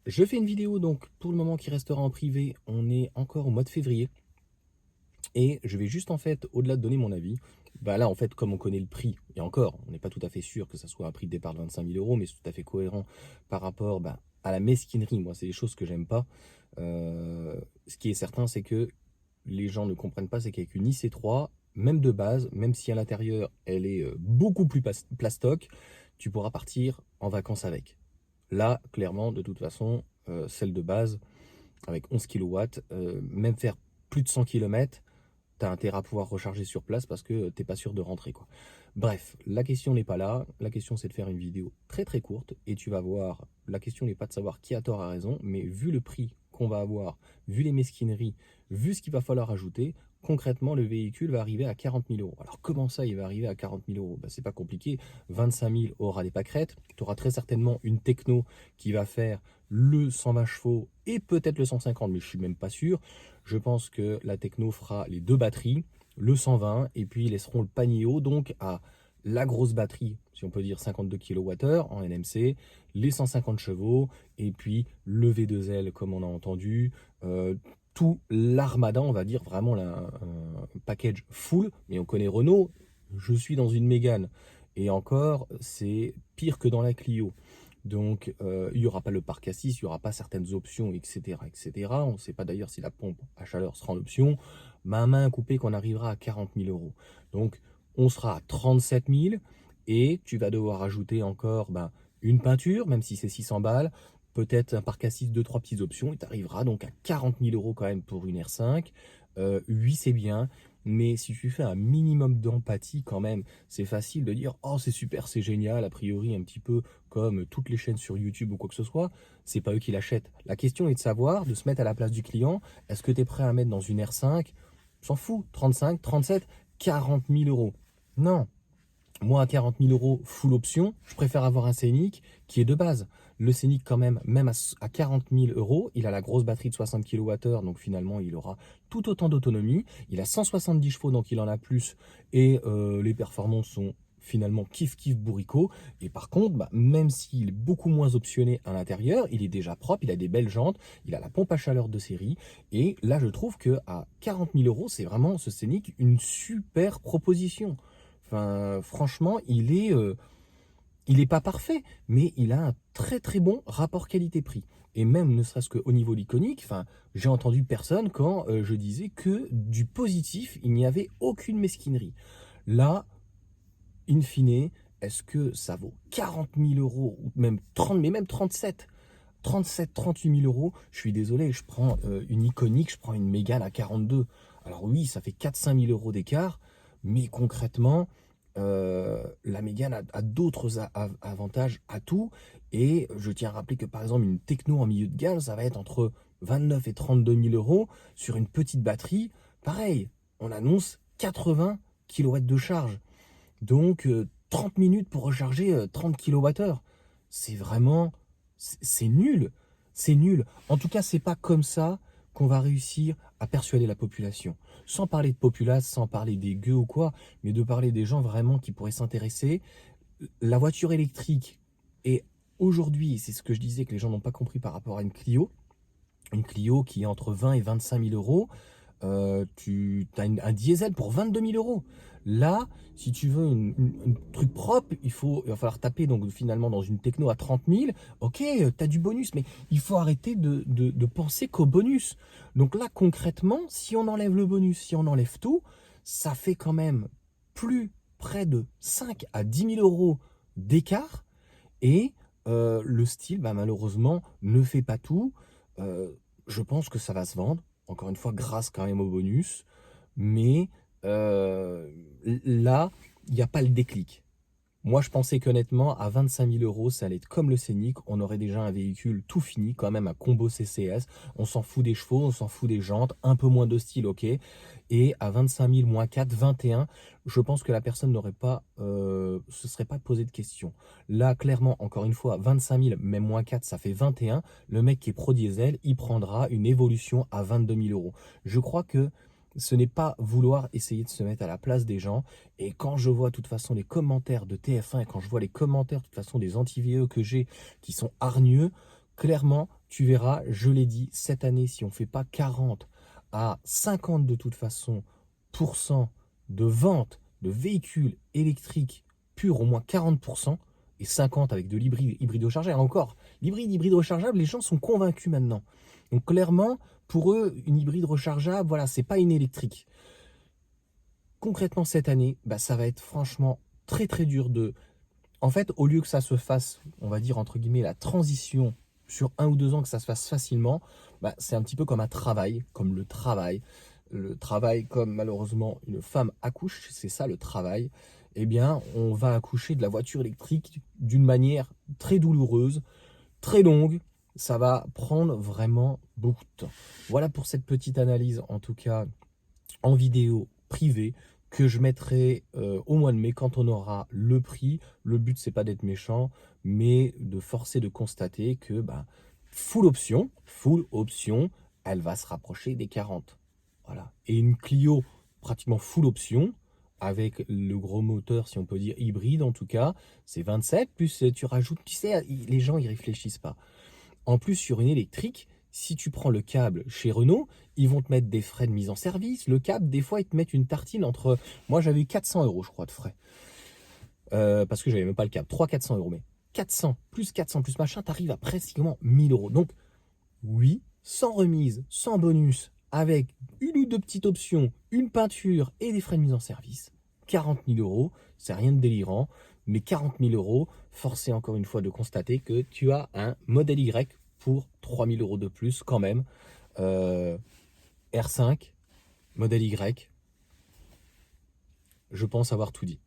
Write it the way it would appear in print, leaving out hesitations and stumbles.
Je fais une vidéo donc pour le moment qui restera en privé. On est encore au mois de février et je vais juste en fait, au-delà de donner mon avis, bah là en fait comme on connaît le prix, et encore, on n'est pas tout à fait sûr que ça soit un prix de départ de 25 000 euros, mais c'est tout à fait cohérent par rapport à la mesquinerie. Moi, c'est des choses que j'aime pas. Ce qui est certain, c'est que les gens ne comprennent pas, c'est qu'avec une IC3, même de base, même si à l'intérieur elle est beaucoup plus plastoc, tu pourras partir en vacances avec. Là, clairement, de toute façon, celle de base, avec 11 kilowatts, même faire plus de 100 km, tu as intérêt à pouvoir recharger sur place parce que t'es pas sûr de rentrer, quoi. Bref, la question n'est pas là. La question, c'est de faire une vidéo très très courte et tu vas voir, la question n'est pas de savoir qui a tort, a raison, mais vu le prix qu'on va avoir, vu les mesquineries, vu ce qu'il va falloir ajouter, concrètement, le véhicule va arriver à 40 000 euros. Alors, comment ça, il va arriver à 40 000 euros? C'est pas compliqué. 25 000 aura des pâquerettes. Tu auras très certainement une techno qui va faire le 120 chevaux et peut-être le 150, mais je suis même pas sûr. Je pense que la techno fera les deux batteries, le 120, et puis ils laisseront le panier haut, donc à la grosse batterie, si on peut dire 52 kWh en NMC, les 150 chevaux, et puis le V2L comme on a entendu, tout l'armada, on va dire vraiment un package full, mais on connaît Renault, je suis dans une Mégane, et encore, c'est pire que dans la Clio. Donc, il n'y aura pas le parc assis, il n'y aura pas certaines options, etc., etc. On ne sait pas d'ailleurs si la pompe à chaleur sera en option. Ma main coupée qu'on arrivera à 40 000 euros. Donc, on sera à 37 000 et tu vas devoir ajouter encore une peinture, même si c'est 600 balles, peut-être un parc assis, deux, trois petites options, et tu arriveras donc à 40 000 euros quand même pour une R5. Oui, c'est bien, mais si tu fais un minimum d'empathie quand même, c'est facile de dire oh c'est super, c'est génial, a priori un petit peu comme toutes les chaînes sur YouTube ou quoi que ce soit, c'est pas eux qui l'achètent. La question est de savoir, de se mettre à la place du client, est-ce que tu es prêt à mettre dans une R5, s'en fout, 35, 37, 40 000 euros? Non, moi, à 40 000 euros full option, je préfère avoir un Scénic qui est de base. Le Scénic, quand même, même à 40 000 euros, il a la grosse batterie de 60 kWh, donc finalement, il aura tout autant d'autonomie. Il a 170 chevaux, donc il en a plus. Et les performances sont finalement kiff bourricot. Et par contre, même s'il est beaucoup moins optionné à l'intérieur, il est déjà propre, il a des belles jantes, il a la pompe à chaleur de série. Et là, je trouve que à 40 000 euros, c'est vraiment ce Scénic une super proposition. Enfin, franchement, il est pas parfait, mais il a un très très bon rapport qualité-prix. Et même ne serait-ce qu'au niveau l'iconique, enfin, j'ai entendu personne quand je disais que du positif, il n'y avait aucune mesquinerie. Là, in fine, est-ce que ça vaut 40 000 euros ou même 30, mais même 37, 38 000 euros? Je suis désolé, je prends une iconique, je prends une Mégane à 42. Alors oui, ça fait 4-5 000 euros d'écart, mais concrètement, la Mégane a d'autres avantages, atouts. Et je tiens à rappeler que par exemple, une techno en milieu de gamme, ça va être entre 29 et 32 000 euros sur une petite batterie. Pareil, on annonce 80 kilowatts de charge. Donc 30 minutes pour recharger 30 kWh. C'est vraiment... C'est nul. C'est nul. En tout cas, c'est pas comme ça qu'on va réussir à persuader la population. Sans parler de populace, sans parler des gueux ou quoi, mais de parler des gens vraiment qui pourraient s'intéresser. La voiture électrique est aujourd'hui, c'est ce que je disais que les gens n'ont pas compris par rapport à une Clio qui est entre 20 et 25 000 euros, tu as un diesel pour 22 000 euros. Là, si tu veux un truc propre, il va falloir taper donc finalement dans une techno à 30 000. Ok, tu as du bonus, mais il faut arrêter de penser qu'au bonus. Donc là, concrètement, si on enlève le bonus, si on enlève tout, ça fait quand même plus près de 5 à 10 000 euros d'écart. Et le style, malheureusement, ne fait pas tout. Euh, je pense que ça va se vendre, encore une fois, grâce quand même au bonus. Mais euh, là, il n'y a pas le déclic. Moi, je pensais qu'honnêtement, à 25 000 euros, ça allait être comme le Scénic. On aurait déjà un véhicule tout fini, quand même un combo CCS. On s'en fout des chevaux, on s'en fout des jantes, un peu moins de style, ok. Et à 25 000 moins 4, 21, je pense que la personne n'aurait pas, se serait pas posé de questions. Là, clairement, encore une fois, 25 000, même moins 4, ça fait 21. Le mec qui est pro diesel, il prendra une évolution à 22 000 euros. Je crois que ce n'est pas vouloir essayer de se mettre à la place des gens. Et quand je vois de toute façon les commentaires de TF1 et quand je vois les commentaires de toute façon des anti-VE que j'ai qui sont hargneux, clairement, tu verras, je l'ai dit, cette année, si on ne fait pas 40 à 50 de toute façon de vente de véhicules électriques purs, au moins 40%, et 50 avec de l'hybride, hybride rechargeable. Encore, l'hybride, hybride rechargeable, les gens sont convaincus maintenant. Donc clairement, pour eux, une hybride rechargeable, voilà, c'est pas une électrique. Concrètement, cette année, bah, ça va être franchement très très dur de... En fait, au lieu que ça se fasse, on va dire entre guillemets, la transition sur 1 ou 2 ans, que ça se fasse facilement, bah, c'est un petit peu comme un travail, comme le travail. Le travail, comme malheureusement une femme accouche, c'est ça le travail. Eh bien, on va accoucher de la voiture électrique d'une manière très douloureuse, très longue. Ça va prendre vraiment beaucoup de temps. Voilà pour cette petite analyse, en tout cas en vidéo privée, que je mettrai au mois de mai quand on aura le prix. Le but, c'est pas d'être méchant, mais de forcer de constater que bah, full option, elle va se rapprocher des 40. Voilà. Et une Clio pratiquement full option, avec le gros moteur, si on peut dire hybride en tout cas, c'est 27, plus tu rajoutes, tu sais, les gens ils réfléchissent pas. En plus, sur une électrique, si tu prends le câble chez Renault, ils vont te mettre des frais de mise en service. Le câble, des fois, ils te mettent une tartine entre... Moi, j'avais eu 400 euros, je crois, de frais. Parce que j'avais même pas le câble. 300-400 euros. Mais 400, plus machin, t'arrives à pratiquement 1000 euros. Donc, oui, sans remise, sans bonus, avec une ou deux petites options, une peinture et des frais de mise en service. 40 000 euros, c'est rien de délirant, mais 40 000 euros, forcé encore une fois de constater que tu as un modèle Y pour 3 000 euros de plus quand même. R5, modèle Y, je pense avoir tout dit.